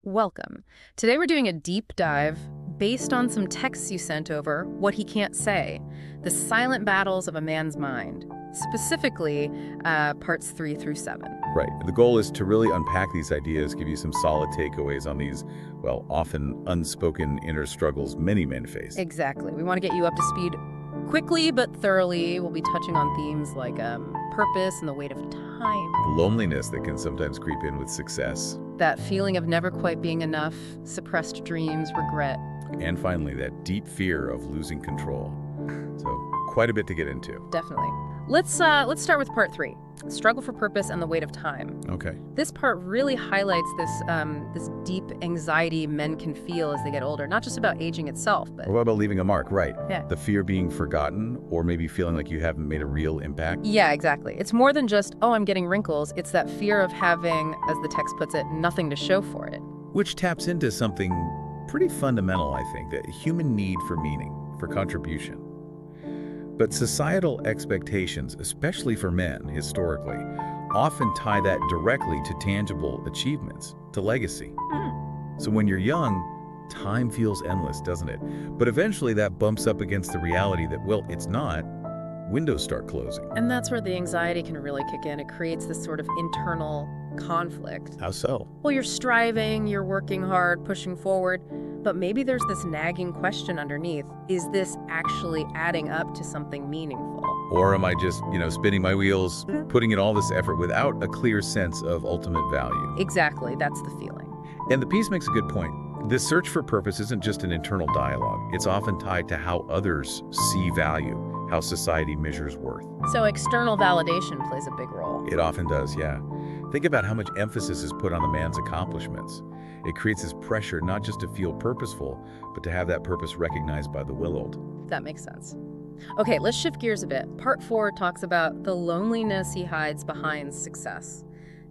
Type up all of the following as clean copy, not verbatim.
Welcome. Today we're doing a deep dive based on some texts you sent over, What He Can't Say, the silent battles of a man's mind, specifically parts 3 through 7. Right. The goal is to really unpack these ideas, give you some solid takeaways on these, well, often unspoken inner struggles many men face. Exactly. We want to get you up to speed quickly but thoroughly. We'll be touching on themes like purpose and the weight of time. Loneliness that can sometimes creep in with success. That feeling of never quite being enough, suppressed dreams, regret. And finally, that deep fear of losing control. So quite a bit to get into. Definitely. Let's start with part 3, struggle for purpose and the weight of time. Okay. This part really highlights this deep anxiety men can feel as they get older, not just about aging itself, but Or what about leaving a mark? Right. Yeah. The fear of being forgotten, or maybe feeling like you haven't made a real impact. yeah, exactly. It's more than just, oh, I'm getting wrinkles. It's that fear of having, as the text puts it, nothing to show for it. Which taps into something pretty fundamental, I think, that human need for meaning, for contribution. But societal expectations, especially for men historically, often tie that directly to tangible achievements, to legacy. So when you're young, time feels endless, doesn't it? But eventually that bumps up against the reality that, well, it's not. Windows start closing. And that's where the anxiety can really kick in. It creates this sort of internal conflict. How so? Well, you're striving, you're working hard, pushing forward, but maybe there's this nagging question underneath. Is this actually adding up to something meaningful? Or am I just, spinning my wheels, putting in all this effort without a clear sense of ultimate value? Exactly, that's the feeling. And the piece makes a good point. This search for purpose isn't just an internal dialogue. It's often tied to how others see value, how society measures worth. So external validation plays a big role. It often does, yeah. Think about how much emphasis is put on a man's accomplishments. It creates this pressure not just to feel purposeful, but to have that purpose recognized by the willed. That makes sense. Okay, let's shift gears a bit. Part 4 talks about the loneliness he hides behind success.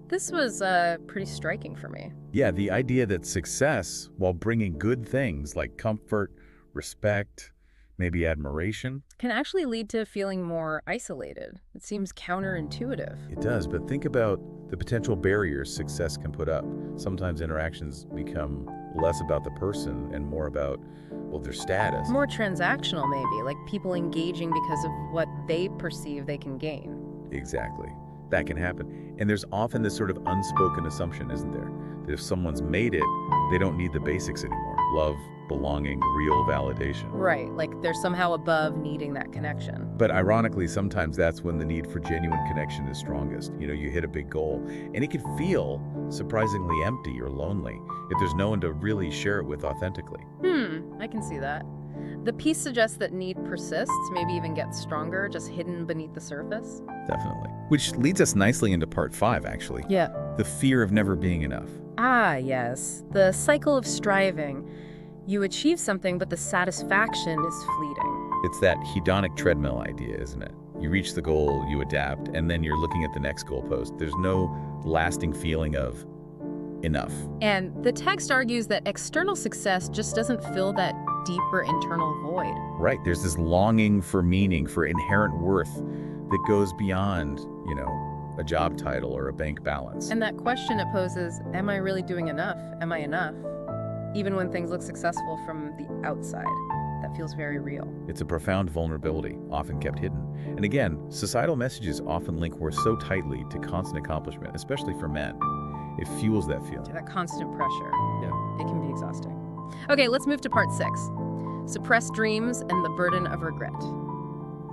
This was pretty striking for me. Yeah, the idea that success, while bringing good things like comfort, respect, maybe admiration, Can actually lead to feeling more isolated. It seems counterintuitive. it does, but think about the potential barriers success can put up. Sometimes interactions become less about the person and more about, well, their status. More transactional, maybe, like people engaging because of what they perceive they can gain. Exactly. That can happen. And there's often this sort of unspoken assumption, isn't there? That if someone's made it, they don't need the basics anymore. Love, belonging, real validation. Right, like they're somehow above needing that connection. But ironically, sometimes that's when the need for genuine connection is strongest. You hit a big goal, and it can feel surprisingly empty or lonely if there's no one to really share it with authentically. I can see that. The piece suggests that need persists, maybe even gets stronger, just hidden beneath the surface. Definitely. Which leads us nicely into part 5, actually. Yeah. The fear of never being enough. Ah, yes. The cycle of striving. You achieve something, but the satisfaction is fleeting. It's that hedonic treadmill idea, isn't it? You reach the goal, you adapt, and then you're looking at the next goalpost. There's no lasting feeling of enough. And the text argues that external success just doesn't fill that deeper internal void. Right, there's this longing for meaning, for inherent worth that goes beyond, a job title or a bank balance. And that question it poses, am I really doing enough? Am I enough? Even when things look successful from the outside. That feels very real. It's a profound vulnerability, often kept hidden. And again, societal messages often link worth so tightly to constant accomplishment, especially for men. It fuels that feeling. That constant pressure. Yeah. It can be exhausting. Okay, let's move to part 6. Suppressed dreams and the burden of regret.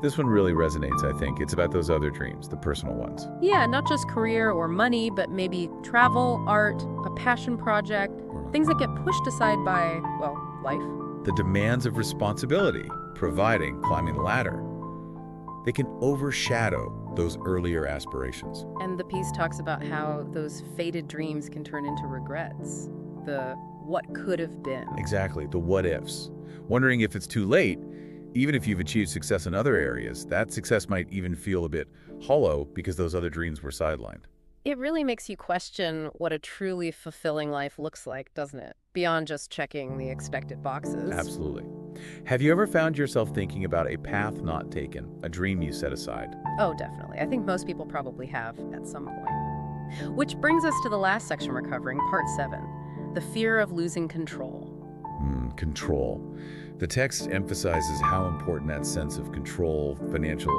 This one really resonates, I think. It's about those other dreams, the personal ones. Yeah, not just career or money, but maybe travel, art, a passion project, things that get pushed aside by, well, life. The demands of responsibility, providing, climbing the ladder, they can overshadow those earlier aspirations. And the piece talks about how those faded dreams can turn into regrets. The what could have been. Exactly, the what ifs. Wondering if it's too late, even if you've achieved success in other areas, that success might even feel a bit hollow because those other dreams were sidelined. It really makes you question what a truly fulfilling life looks like, doesn't it? Beyond just checking the expected boxes. Absolutely. Have you ever found yourself thinking about a path not taken, a dream you set aside? Oh, definitely. I think most people probably have at some point. Which brings us to the last section we're covering, part 7. the fear of losing control. Control. The text emphasizes how important that sense of control, financial,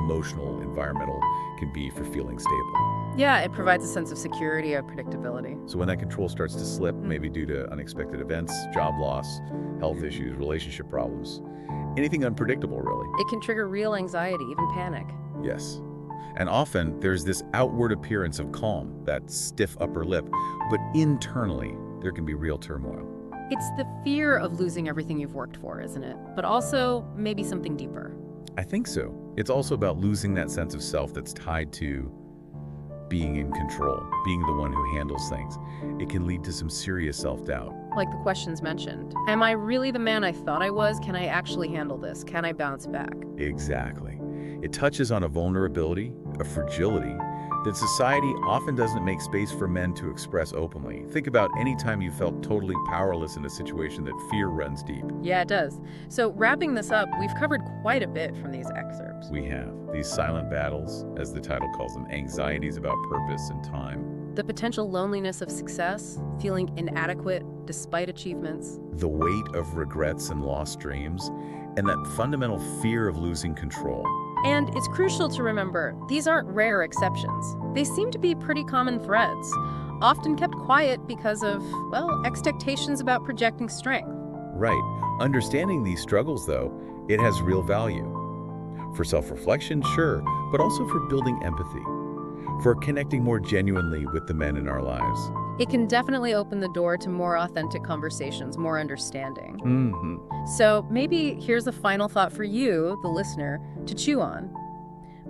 emotional, environmental, can be for feeling stable. Yeah, it provides a sense of security or predictability. So when that control starts to slip, maybe due to unexpected events, job loss, health issues, relationship problems, anything unpredictable, really. It can trigger real anxiety, even panic. Yes. And often there's this outward appearance of calm, that stiff upper lip, but internally there can be real turmoil. It's the fear of losing everything you've worked for, isn't it? But also maybe something deeper. I think so. It's also about losing that sense of self that's tied to being in control, being the one who handles things. It can lead to some serious self-doubt. Like the questions mentioned. Am I really the man I thought I was? Can I actually handle this? Can I bounce back? Exactly. It touches on a vulnerability, a fragility, that society often doesn't make space for men to express openly. Think about any time you felt totally powerless in a situation that fear runs deep. Yeah, it does. So wrapping this up, we've covered quite a bit from these excerpts. We have these silent battles, as the title calls them, anxieties about purpose and time. The potential loneliness of success, feeling inadequate despite achievements. The weight of regrets and lost dreams, and that fundamental fear of losing control. And it's crucial to remember, these aren't rare exceptions. They seem to be pretty common threads, often kept quiet because of, well, expectations about projecting strength. Right. Understanding these struggles, though, it has real value. For self-reflection, sure, but also for building empathy, for connecting more genuinely with the men in our lives. It can definitely open the door to more authentic conversations, more understanding. Mm-hmm. So maybe here's a final thought for you, the listener, to chew on.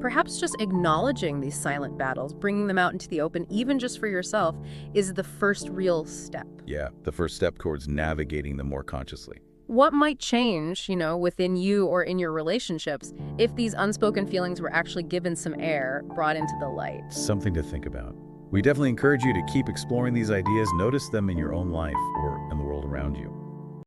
Perhaps just acknowledging these silent battles, bringing them out into the open, even just for yourself, is the first real step. Yeah, the first step towards navigating them more consciously. What might change, within you or in your relationships if these unspoken feelings were actually given some air, brought into the light? Something to think about. We definitely encourage you to keep exploring these ideas, notice them in your own life or in the world around you.